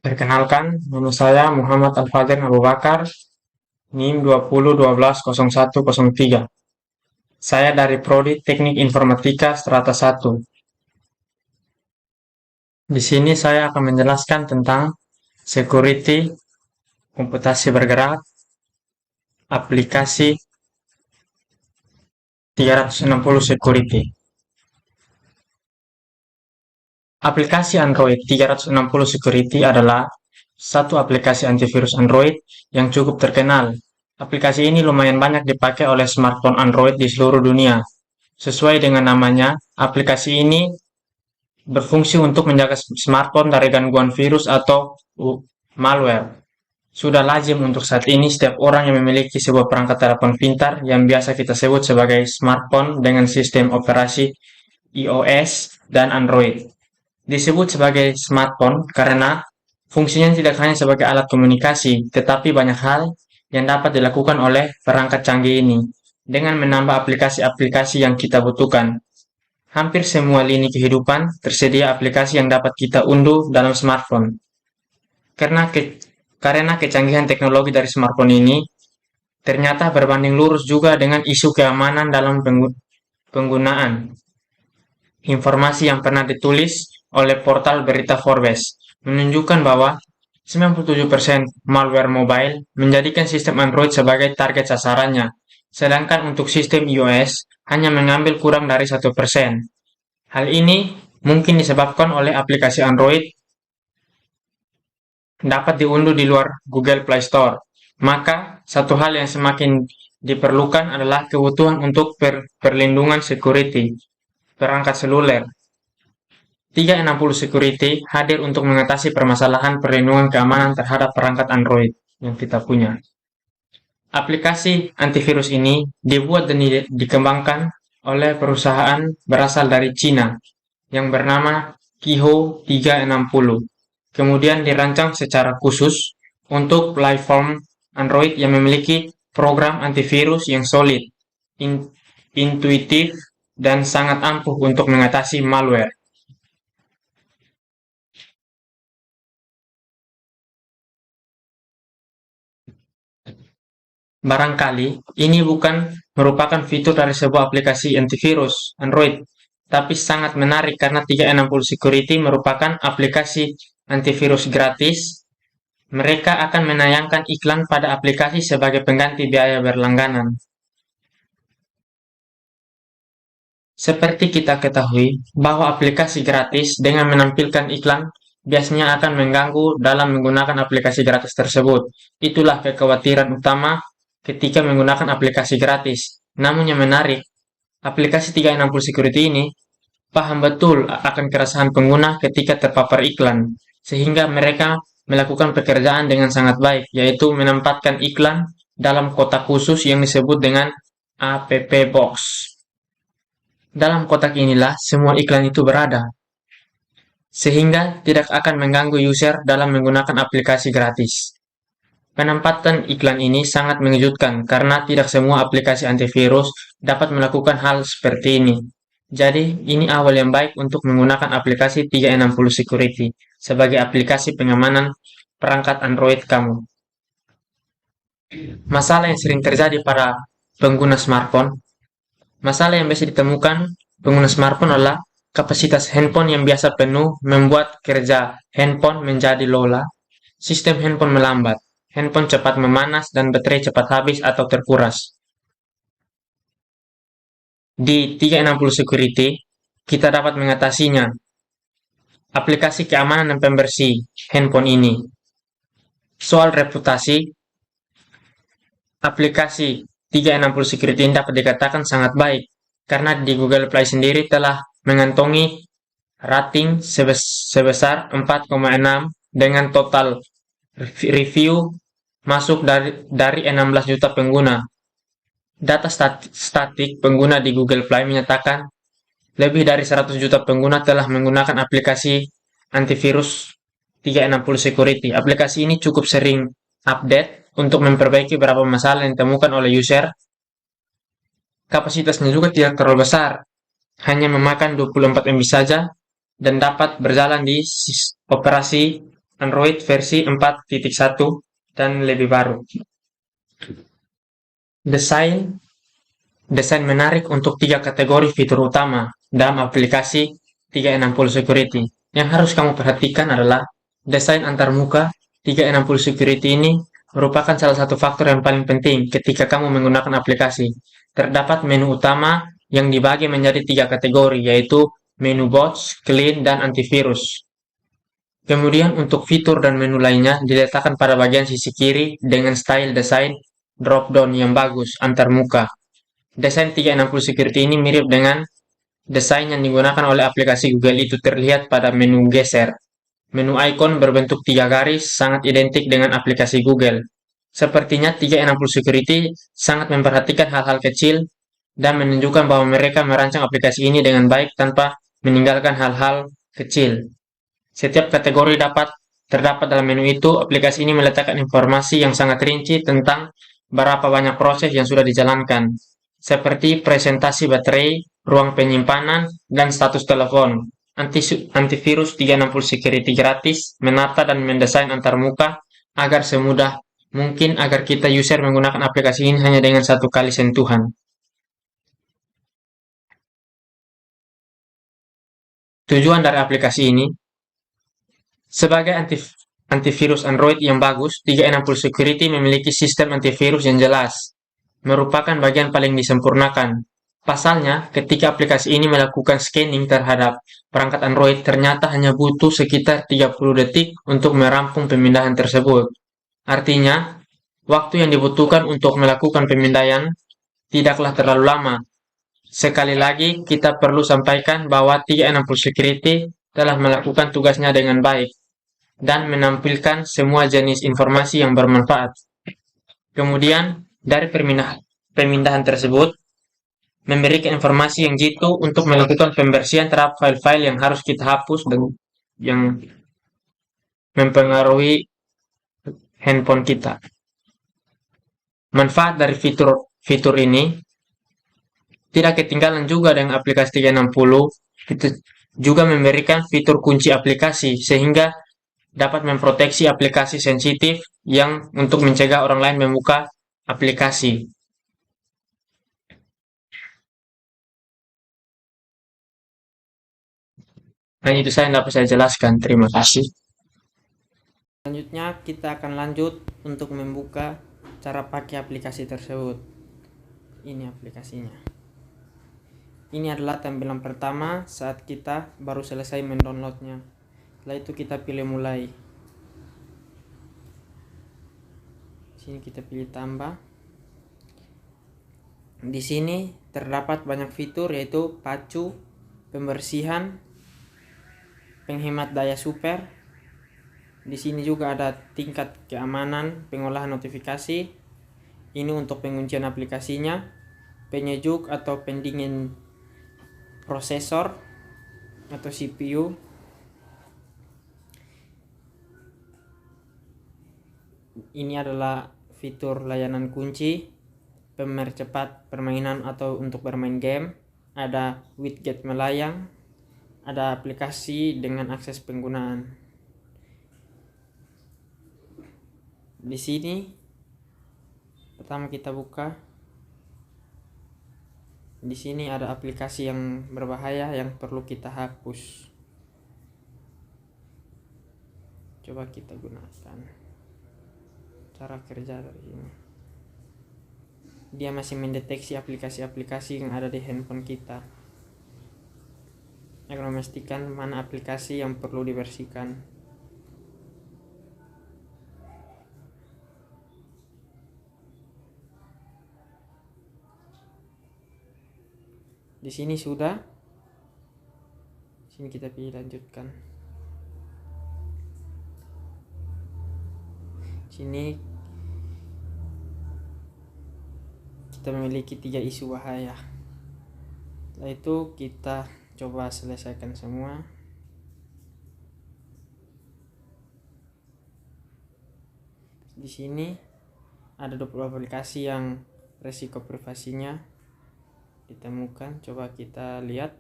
Perkenalkan, nama saya Muhammad Al-Fadhil Abu Bakar, NIM 20120103. Saya dari Prodi Teknik Informatika Strata 1. Di sini saya akan menjelaskan tentang security, komputasi bergerak, aplikasi 360 security. Aplikasi Android 360 Security adalah satu aplikasi antivirus Android yang cukup terkenal. Aplikasi ini lumayan banyak dipakai oleh smartphone Android di seluruh dunia. Sesuai dengan namanya, aplikasi ini berfungsi untuk menjaga smartphone dari gangguan virus atau malware. Sudah lazim untuk saat ini setiap orang yang memiliki sebuah perangkat telepon pintar yang biasa kita sebut sebagai smartphone dengan sistem operasi iOS dan Android. Disebut sebagai smartphone karena fungsinya tidak hanya sebagai alat komunikasi, tetapi banyak hal yang dapat dilakukan oleh perangkat canggih ini dengan menambah aplikasi-aplikasi yang kita butuhkan. Hampir semua lini kehidupan tersedia aplikasi yang dapat kita unduh dalam smartphone. Karena kecanggihan teknologi dari smartphone ini ternyata berbanding lurus juga dengan isu keamanan dalam penggunaan. Informasi yang pernah ditulis oleh portal berita Forbes menunjukkan bahwa 97% malware mobile menjadikan sistem Android sebagai target sasarannya, sedangkan untuk sistem iOS hanya mengambil kurang dari 1%. Hal ini mungkin disebabkan oleh aplikasi Android dapat diunduh di luar Google Play Store. Maka, satu hal yang semakin diperlukan adalah kebutuhan untuk perlindungan security perangkat seluler. 360 Security hadir untuk mengatasi permasalahan perlindungan keamanan terhadap perangkat Android yang kita punya. Aplikasi antivirus ini dibuat dan dikembangkan oleh perusahaan berasal dari Cina yang bernama Kiho 360. Kemudian dirancang secara khusus untuk platform Android yang memiliki program antivirus yang solid, intuitif, dan sangat ampuh untuk mengatasi malware. Barangkali ini bukan merupakan fitur dari sebuah aplikasi antivirus Android, tapi sangat menarik karena 360 Security merupakan aplikasi antivirus gratis. Mereka akan menayangkan iklan pada aplikasi sebagai pengganti biaya berlangganan. Seperti kita ketahui bahwa aplikasi gratis dengan menampilkan iklan biasanya akan mengganggu dalam menggunakan aplikasi gratis tersebut. Itulah kekhawatiran utama ketika menggunakan aplikasi gratis. Namun yang menarik, aplikasi 360 Security ini paham betul akan keresahan pengguna ketika terpapar iklan, sehingga mereka melakukan pekerjaan dengan sangat baik, yaitu menempatkan iklan dalam kotak khusus yang disebut dengan app box. Dalam kotak inilah semua iklan itu berada, sehingga tidak akan mengganggu user dalam menggunakan aplikasi gratis. Penempatan iklan ini sangat mengejutkan karena tidak semua aplikasi antivirus dapat melakukan hal seperti ini. Jadi, ini awal yang baik untuk menggunakan aplikasi 360 Security sebagai aplikasi pengamanan perangkat Android kamu. Masalah yang sering terjadi pada pengguna smartphone. Masalah yang biasa ditemukan pengguna smartphone adalah kapasitas handphone yang biasa penuh membuat kerja handphone menjadi lelah, sistem handphone melambat, handphone cepat memanas, dan baterai cepat habis atau terkuras. Di 360 Security, kita dapat mengatasinya. Aplikasi keamanan dan pembersih handphone ini. Soal reputasi, aplikasi 360 Security ini dapat dikatakan sangat baik, karena di Google Play sendiri telah mengantongi rating sebesar 4,6 dengan total review masuk dari 16 juta pengguna. Data statik pengguna di Google Play menyatakan lebih dari 100 juta pengguna telah menggunakan aplikasi antivirus 360 Security. Aplikasi ini cukup sering update untuk memperbaiki beberapa masalah yang ditemukan oleh user. Kapasitasnya juga tidak terlalu besar, hanya memakan 24 MB saja dan dapat berjalan di operasi Android versi 4.1 dan lebih baru. Desain menarik untuk 3 kategori fitur utama dalam aplikasi 360 Security. Yang harus kamu perhatikan adalah desain antarmuka 360 Security ini merupakan salah satu faktor yang paling penting ketika kamu menggunakan aplikasi. Terdapat menu utama yang dibagi menjadi 3 kategori, yaitu menu bots, clean, dan antivirus. Kemudian untuk fitur dan menu lainnya diletakkan pada bagian sisi kiri dengan style desain drop-down yang bagus antarmuka. Desain 360 Security ini mirip dengan desain yang digunakan oleh aplikasi Google, itu terlihat pada menu geser. Menu icon berbentuk 3 garis sangat identik dengan aplikasi Google. Sepertinya 360 Security sangat memperhatikan hal-hal kecil dan menunjukkan bahwa mereka merancang aplikasi ini dengan baik tanpa meninggalkan hal-hal kecil. Setiap kategori terdapat dalam menu itu. Aplikasi ini meletakkan informasi yang sangat rinci tentang berapa banyak proses yang sudah dijalankan, seperti presentasi baterai, ruang penyimpanan, dan status telepon. Antivirus 360 Security gratis menata dan mendesain antarmuka agar semudah mungkin agar kita user menggunakan aplikasi ini hanya dengan 1 kali sentuhan. Tujuan dari aplikasi ini sebagai antivirus Android yang bagus, 360 Security memiliki sistem antivirus yang jelas, merupakan bagian paling disempurnakan. Pasalnya, ketika aplikasi ini melakukan scanning terhadap perangkat Android, ternyata hanya butuh sekitar 30 detik untuk merampung pemindahan tersebut. Artinya, waktu yang dibutuhkan untuk melakukan pemindaian tidaklah terlalu lama. Sekali lagi, kita perlu sampaikan bahwa 360 Security telah melakukan tugasnya dengan baik dan menampilkan semua jenis informasi yang bermanfaat. Kemudian, dari pemindahan tersebut, memberikan informasi yang jitu untuk melakukan pembersihan terhadap file-file yang harus kita hapus dan yang mempengaruhi handphone kita. Manfaat dari fitur ini tidak ketinggalan juga dengan aplikasi 360. Itu juga memberikan fitur kunci aplikasi sehingga dapat memproteksi aplikasi sensitif yang untuk mencegah orang lain membuka aplikasi. Dan itu saya dapat saya jelaskan. Terima kasih. Selanjutnya kita akan lanjut untuk membuka cara pakai aplikasi tersebut. Ini aplikasinya. Ini adalah tampilan pertama saat kita baru selesai mendownloadnya. Setelah itu kita pilih mulai. Sini kita pilih tambah. Di sini terdapat banyak fitur, yaitu pacu, pembersihan, penghemat daya super. Di sini juga ada tingkat keamanan, pengolahan notifikasi. Ini untuk penguncian aplikasinya, penyejuk atau pendingin prosesor atau CPU. Ini adalah fitur layanan kunci, pemercepat permainan atau untuk bermain game, ada widget melayang, ada aplikasi dengan akses penggunaan. Di sini pertama kita buka. Di sini ada aplikasi yang berbahaya yang perlu kita hapus. Coba kita gunakan cara kerja dari ini. Dia masih mendeteksi aplikasi-aplikasi yang ada di handphone kita agar memastikan mana aplikasi yang perlu dibersihkan. Di sini sudah. Sini kita pilih lanjutkan. Sini kita memiliki 3 isu bahaya. Setelah itu kita coba selesaikan semua. Di sini ada 20 aplikasi yang resiko privasinya ditemukan. Coba kita lihat.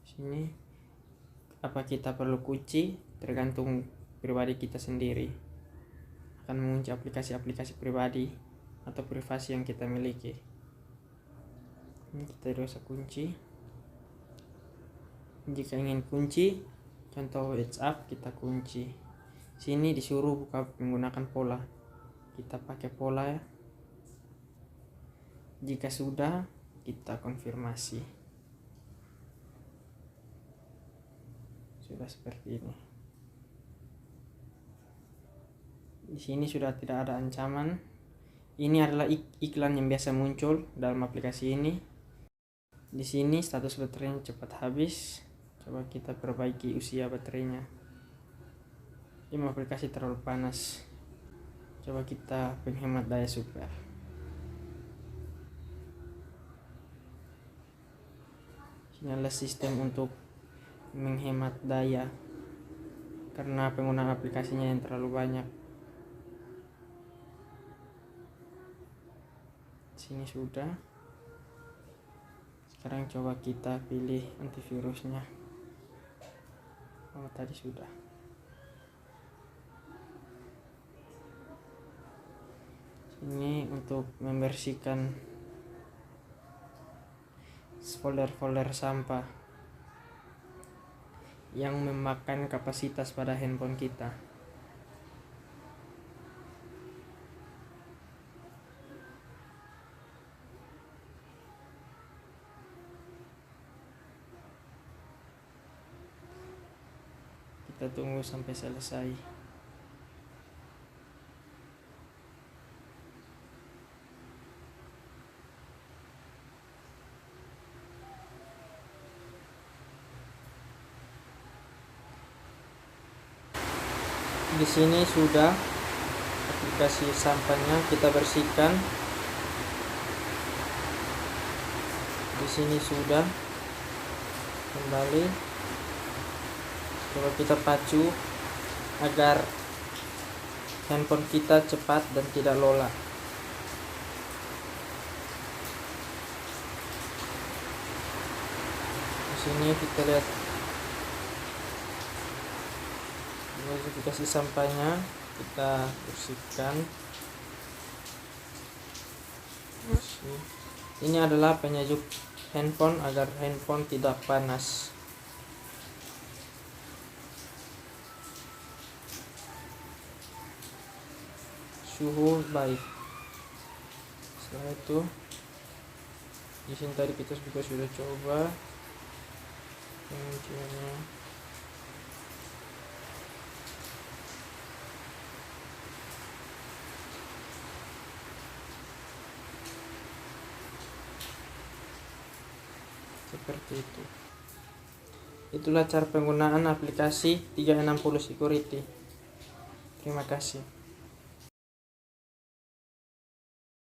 Sini apa kita perlu kunci tergantung pribadi kita sendiri. Akan mengunci aplikasi-aplikasi pribadi atau privasi yang kita miliki. Ini kita bisa kunci. Jika ingin kunci, contoh WhatsApp, kita kunci. Sini disuruh buka menggunakan pola. Kita pakai pola ya. Jika sudah, kita konfirmasi. Sudah seperti ini. Di sini sudah tidak ada ancaman. Ini adalah iklan yang biasa muncul dalam aplikasi ini. Di sini status baterainya cepat habis. Coba kita perbaiki usia baterainya. Ini aplikasi terlalu panas. Coba kita penghemat daya super. Ini adalah sistem untuk menghemat daya karena penggunaan aplikasinya yang terlalu banyak. Sini sudah. Sekarang coba kita pilih antivirusnya. Oh, tadi sudah. Ini untuk membersihkan folder-folder sampah yang memakan kapasitas pada handphone kita. Kita tunggu sampai selesai. Di sini sudah aplikasi sampahnya kita bersihkan. Di sini sudah kembali. Coba kita pacu agar handphone kita cepat dan tidak lola. Di sini kita lihat notifikasi sampahnya, kita bersihkan. Ini adalah penyejuk handphone agar handphone tidak panas. Suhu baik. Setelah itu, di sini tadi kita juga sudah coba pengunciannya. Seperti itu. Itulah cara penggunaan aplikasi 360 Security. Terima kasih.